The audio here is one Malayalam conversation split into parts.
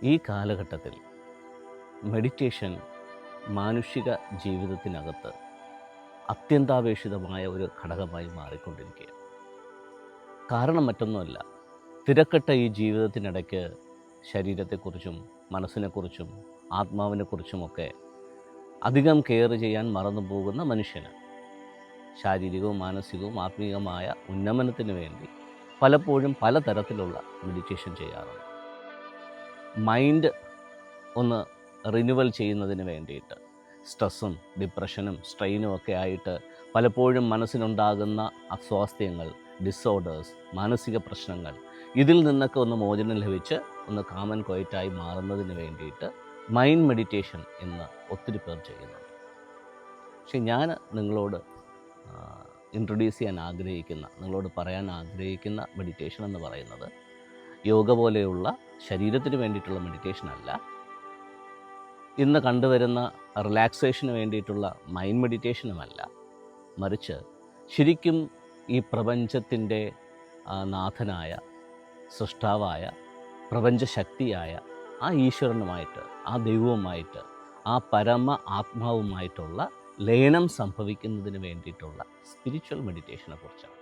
ഈ കാലഘട്ടത്തിൽ മെഡിറ്റേഷൻ മാനുഷിക ജീവിതത്തിനകത്ത് അത്യന്താപേക്ഷിതമായ ഒരു ഘടകമായി മാറിക്കൊണ്ടിരിക്കുകയാണ്. കാരണം മറ്റൊന്നുമല്ല, തിരക്കിട്ട ഈ ജീവിതത്തിനിടയ്ക്ക് ശരീരത്തെക്കുറിച്ചും മനസ്സിനെക്കുറിച്ചും ആത്മാവിനെക്കുറിച്ചുമൊക്കെ അധികം കെയർ ചെയ്യാൻ മറന്നു പോകുന്ന മനുഷ്യന് ശാരീരികവും മാനസികവും ആത്മീയമായ ഉന്നമനത്തിന് വേണ്ടി പലപ്പോഴും പലതരത്തിലുള്ള മെഡിറ്റേഷൻ ചെയ്യാറുണ്ട്. മൈൻഡ് ഒന്ന് റിന്യൂവൽ ചെയ്യുന്നതിന് വേണ്ടിയിട്ട് സ്ട്രെസ്സും ഡിപ്രഷനും സ്ട്രെയിനും ഒക്കെ ആയിട്ട് പലപ്പോഴും മനസ്സിനുണ്ടാകുന്ന അസ്വാസ്ഥ്യങ്ങൾ, ഡിസോർഡേഴ്സ്, മാനസിക പ്രശ്നങ്ങൾ, ഇതിൽ നിന്നൊക്കെ ഒന്ന് മോചനം ലഭിച്ച് ഒന്ന് കാമൻ ക്വയറ്റായി മാറുന്നതിന് വേണ്ടിയിട്ട് മൈൻഡ് മെഡിറ്റേഷൻ എന്ന് ഒത്തിരി പേർ ചെയ്യുന്നുണ്ട്. പക്ഷെ ഞാൻ നിങ്ങളോട് ഇൻട്രൊഡ്യൂസ് ചെയ്യാൻ ആഗ്രഹിക്കുന്ന, നിങ്ങളോട് പറയാൻ ആഗ്രഹിക്കുന്ന മെഡിറ്റേഷൻ എന്ന് പറയുന്നത് യോഗ പോലെയുള്ള ശരീരത്തിന് വേണ്ടിയിട്ടുള്ള മെഡിറ്റേഷൻ അല്ല. ഇന്ന് കണ്ടുവരുന്ന റിലാക്സേഷന് വേണ്ടിയിട്ടുള്ള മൈൻഡ് മെഡിറ്റേഷനുമല്ല. മറിച്ച് ശരിക്കും ഈ പ്രപഞ്ചത്തിൻ്റെ നാഥനായ, സൃഷ്ടാവായ, പ്രപഞ്ചശക്തിയായ ആ ഈശ്വരനുമായിട്ട്, ആ ദൈവവുമായിട്ട്, ആ പരമ ആത്മാവുമായിട്ടുള്ള ലയനം സംഭവിക്കുന്നതിന് വേണ്ടിയിട്ടുള്ള സ്പിരിച്വൽ മെഡിറ്റേഷനെ കുറിച്ചാണ്.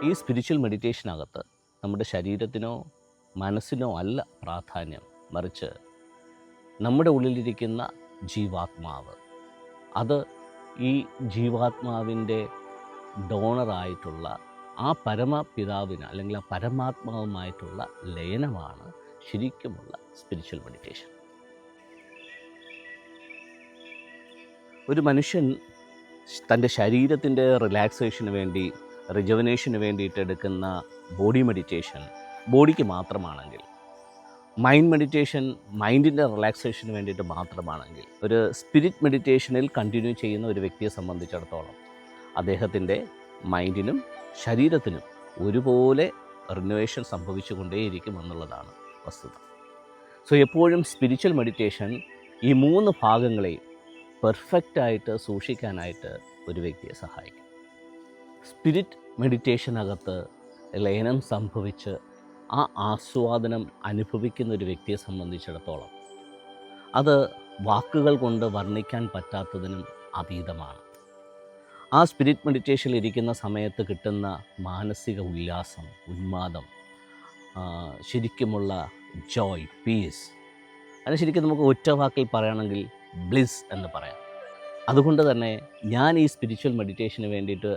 ഈ സ്പിരിച്വൽ മെഡിറ്റേഷനകത്ത് നമ്മുടെ ശരീരത്തിനോ മനസ്സിനോ അല്ല പ്രാധാന്യം, മറിച്ച് നമ്മുടെ ഉള്ളിലിരിക്കുന്ന ജീവാത്മാവ്, അത് ഈ ജീവാത്മാവിൻ്റെ ഡോണറായിട്ടുള്ള ആ പരമപിതാവിന് അല്ലെങ്കിൽ ആ പരമാത്മാവുമായിട്ടുള്ള ലയനമാണ് ശരിക്കുമുള്ള സ്പിരിച്വൽ മെഡിറ്റേഷൻ. ഒരു മനുഷ്യൻ തൻ്റെ ശരീരത്തിൻ്റെ റിലാക്സേഷന് വേണ്ടി, റിജുവനേഷന് വേണ്ടിയിട്ട് എടുക്കുന്ന ബോഡി മെഡിറ്റേഷൻ ബോഡിക്ക് മാത്രമാണെങ്കിൽ, മൈൻഡ് മെഡിറ്റേഷൻ മൈൻഡിൻ്റെ റിലാക്സേഷന് വേണ്ടിയിട്ട് മാത്രമാണെങ്കിൽ, ഒരു സ്പിരിറ്റ് മെഡിറ്റേഷനിൽ കണ്ടിന്യൂ ചെയ്യുന്ന ഒരു വ്യക്തിയെ സംബന്ധിച്ചിടത്തോളം അദ്ദേഹത്തിൻ്റെ മൈൻഡിനും ശരീരത്തിനും ഒരുപോലെ റിനോവേഷൻ സംഭവിച്ചുകൊണ്ടേയിരിക്കും എന്നുള്ളതാണ് വസ്തുത. സോ എപ്പോഴും സ്പിരിച്വൽ മെഡിറ്റേഷൻ ഈ 3 ഭാഗങ്ങളെയും പെർഫെക്റ്റായിട്ട് സൂക്ഷിക്കാനായിട്ട് ഒരു വ്യക്തിയെ സഹായിക്കും. സ്പിരിറ്റ് മെഡിറ്റേഷനകത്ത് ലയനം സംഭവിച്ച് ആ ആസ്വാദനം അനുഭവിക്കുന്ന ഒരു വ്യക്തിയെ സംബന്ധിച്ചിടത്തോളം അത് വാക്കുകൾ കൊണ്ട് വർണ്ണിക്കാൻ പറ്റാത്തതിനും അതീതമാണ്. ആ സ്പിരിറ്റ് മെഡിറ്റേഷനിൽ ഇരിക്കുന്ന സമയത്ത് കിട്ടുന്ന മാനസിക ഉല്ലാസം, ഉന്മാദം, ശരിക്കുമുള്ള ജോയ്, പീസ്, അതിന് ശരിക്കും നമുക്ക് ഒറ്റ വാക്കിൽ പറയുകയാണെങ്കിൽ ബ്ലിസ് എന്ന് പറയാം. അതുകൊണ്ട് തന്നെ ഞാൻ ഈ സ്പിരിച്വൽ മെഡിറ്റേഷന് വേണ്ടിയിട്ട്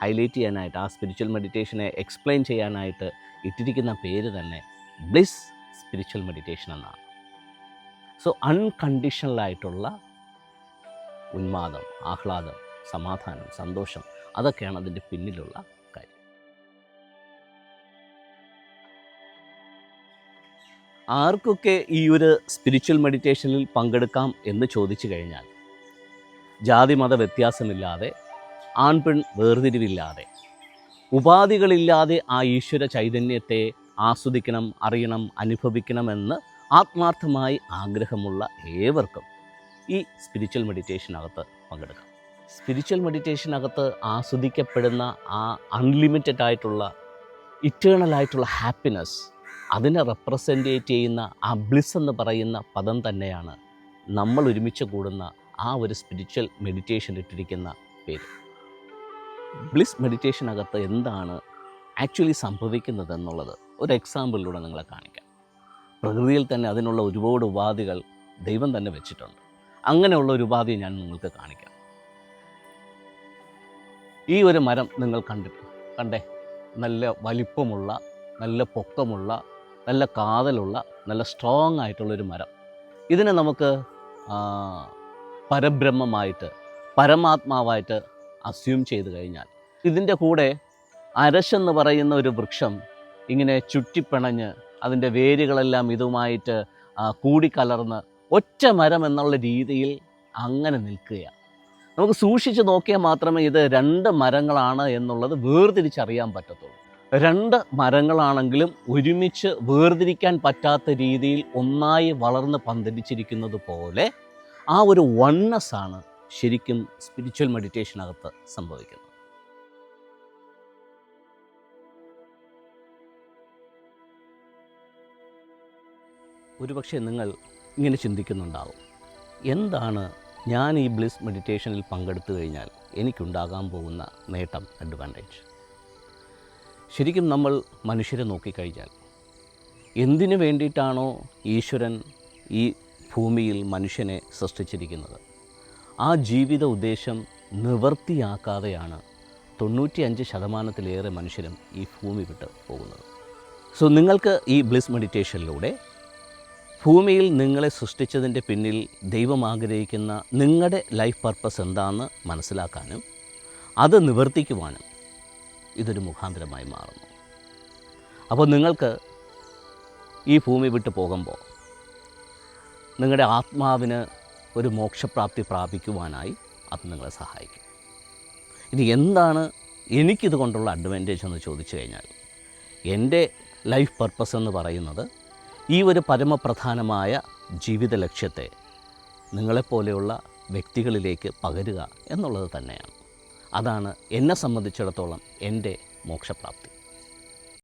ഹൈലൈറ്റ് ചെയ്യാനായിട്ട്, ആ സ്പിരിച്വൽ മെഡിറ്റേഷനെ എക്സ്പ്ലെയിൻ ചെയ്യാനായിട്ട് ഇട്ടിരിക്കുന്ന പേര് തന്നെ ബ്ലിസ് സ്പിരിച്വൽ മെഡിറ്റേഷൻ എന്നാണ്. സോ അൺകണ്ടീഷണലായിട്ടുള്ള ഉന്മാദം, ആഹ്ലാദം, സമാധാനം, സന്തോഷം, അതൊക്കെയാണ് അതിൻ്റെ പിന്നിലുള്ള കാര്യം. ആർക്കൊക്കെ ഈ ഒരു സ്പിരിച്വൽ മെഡിറ്റേഷനിൽ പങ്കെടുക്കാം എന്ന് ചോദിച്ചു കഴിഞ്ഞാൽ, ജാതി മത വ്യത്യാസമില്ലാതെ, ആൺപെൺ വേർതിരിവില്ലാതെ, ഉപാധികളില്ലാതെ ആ ഈശ്വര ചൈതന്യത്തെ ആസ്വദിക്കണം, അറിയണം, അനുഭവിക്കണമെന്ന് ആത്മാർത്ഥമായി ആഗ്രഹമുള്ള ഏവർക്കും ഈ സ്പിരിച്വൽ മെഡിറ്റേഷനകത്ത് പങ്കെടുക്കാം. സ്പിരിച്വൽ മെഡിറ്റേഷനകത്ത് ആസ്വദിക്കപ്പെടുന്ന ആ അൺലിമിറ്റഡ് ആയിട്ടുള്ള, ഇറ്റേണലായിട്ടുള്ള ഹാപ്പിനെസ്, അതിനെ റെപ്രസെൻറ്റേറ്റ് ചെയ്യുന്ന ആ ബ്ലിസ് എന്ന് പറയുന്ന പദം തന്നെയാണ് നമ്മൾ ഒരുമിച്ച് കൂടുന്ന ആ ഒരു സ്പിരിച്വൽ മെഡിറ്റേഷൻ ഇട്ടിരിക്കുന്ന പേര്. ബ്ലിസ് മെഡിറ്റേഷനകത്ത് എന്താണ് ആക്ച്വലി സംഭവിക്കുന്നത് എന്നുള്ളത് ഒരു എക്സാമ്പിളിലൂടെ നിങ്ങളെ കാണിക്കാം. പ്രകൃതിയിൽ തന്നെ അതിനുള്ള ഒരുപാട് ഉപാധികൾ ദൈവം തന്നെ വെച്ചിട്ടുണ്ട്. അങ്ങനെയുള്ള ഒരു ഉപാധി ഞാൻ നിങ്ങൾക്ക് കാണിക്കാം. ഈ ഒരു മരം നിങ്ങൾ കണ്ടേ, നല്ല വലിപ്പമുള്ള, നല്ല പൊക്കമുള്ള, നല്ല കാതലുള്ള, നല്ല സ്ട്രോങ് ആയിട്ടുള്ളൊരു മരം. ഇതിനെ നമുക്ക് പരബ്രഹ്മമായിട്ട്, പരമാത്മാവായിട്ട് അസ്യൂം ചെയ്ത് കഴിഞ്ഞാൽ, ഇതിൻ്റെ കൂടെ അരശെന്ന് പറയുന്ന ഒരു വൃക്ഷം ഇങ്ങനെ ചുറ്റിപ്പിണഞ്ഞ് അതിൻ്റെ വേരുകളെല്ലാം ഇതുമായിട്ട് കൂടിക്കലർന്ന് ഒറ്റ മരം എന്നുള്ള രീതിയിൽ അങ്ങനെ നിൽക്കുകയാണ്. നമുക്ക് സൂക്ഷിച്ച് നോക്കിയാൽ മാത്രമേ ഇത് 2 മരങ്ങളാണ് എന്നുള്ളത് വേർതിരിച്ചറിയാൻ പറ്റത്തുള്ളൂ. 2 മരങ്ങളാണെങ്കിലും ഒരുമിച്ച് വേർതിരിക്കാൻ പറ്റാത്ത രീതിയിൽ ഒന്നായി വളർന്ന് പന്തലിച്ചിരിക്കുന്നത് പോലെ ആ ഒരു വണ്ണസ്സാണ് ശരിക്കും സ്പിരിച്വൽ മെഡിറ്റേഷനകത്ത് സംഭവിക്കുന്നത്? ഒരുപക്ഷെ നിങ്ങൾ ഇങ്ങനെ ചിന്തിക്കുന്നുണ്ടാവും, എന്താണ് ഞാൻ ഈ ബ്ലിസ് മെഡിറ്റേഷനിൽ പങ്കെടുത്തു കഴിഞ്ഞാൽ എനിക്കുണ്ടാകാൻ പോകുന്ന നേട്ടം, അഡ്വാൻറ്റേജ്? ശരിക്കും നമ്മൾ മനുഷ്യരെ നോക്കിക്കഴിഞ്ഞാൽ എന്തിനു വേണ്ടിയിട്ടാണോ ഈശ്വരൻ ഈ ഭൂമിയിൽ മനുഷ്യനെ സൃഷ്ടിച്ചിരിക്കുന്നത്, ആ ജീവിത ഉദ്ദേശം നിവൃത്തിയാക്കാതെയാണ് 95% മനുഷ്യരും ഈ ഭൂമി വിട്ട് പോകുന്നത്. സോ നിങ്ങൾക്ക് ഈ ബ്ലിസ് മെഡിറ്റേഷനിലൂടെ ഭൂമിയിൽ നിങ്ങളെ സൃഷ്ടിച്ചതിൻ്റെ പിന്നിൽ ദൈവം ആഗ്രഹിക്കുന്ന നിങ്ങളുടെ ലൈഫ് പർപ്പസ് എന്താണെന്ന് മനസ്സിലാക്കാനും അത് നിവർത്തിക്കുവാനും ഇതൊരു മുഖാന്തരമായി മാറുന്നു. അപ്പോൾ നിങ്ങൾക്ക് ഈ ഭൂമി വിട്ട് പോകുമ്പോൾ നിങ്ങളുടെ ആത്മാവിന് ഒരു മോക്ഷപ്രാപ്തി പ്രാപിക്കുവാനായി അത് നിങ്ങളെ സഹായിക്കും. ഇനി എന്താണ് എനിക്കിത് കൊണ്ടുള്ള അഡ്വാൻറ്റേജ് എന്ന് ചോദിച്ചു കഴിഞ്ഞാൽ, എൻ്റെ ലൈഫ് പർപ്പസ് എന്ന് പറയുന്നത് ഈ ഒരു പരമപ്രധാനമായ ജീവിത ലക്ഷ്യത്തെ നിങ്ങളെപ്പോലെയുള്ള വ്യക്തികളിലേക്ക് പകരുക എന്നുള്ളത് തന്നെയാണ്. അതാണ് എന്നെ സംബന്ധിച്ചിടത്തോളം എൻ്റെ മോക്ഷപ്രാപ്തി.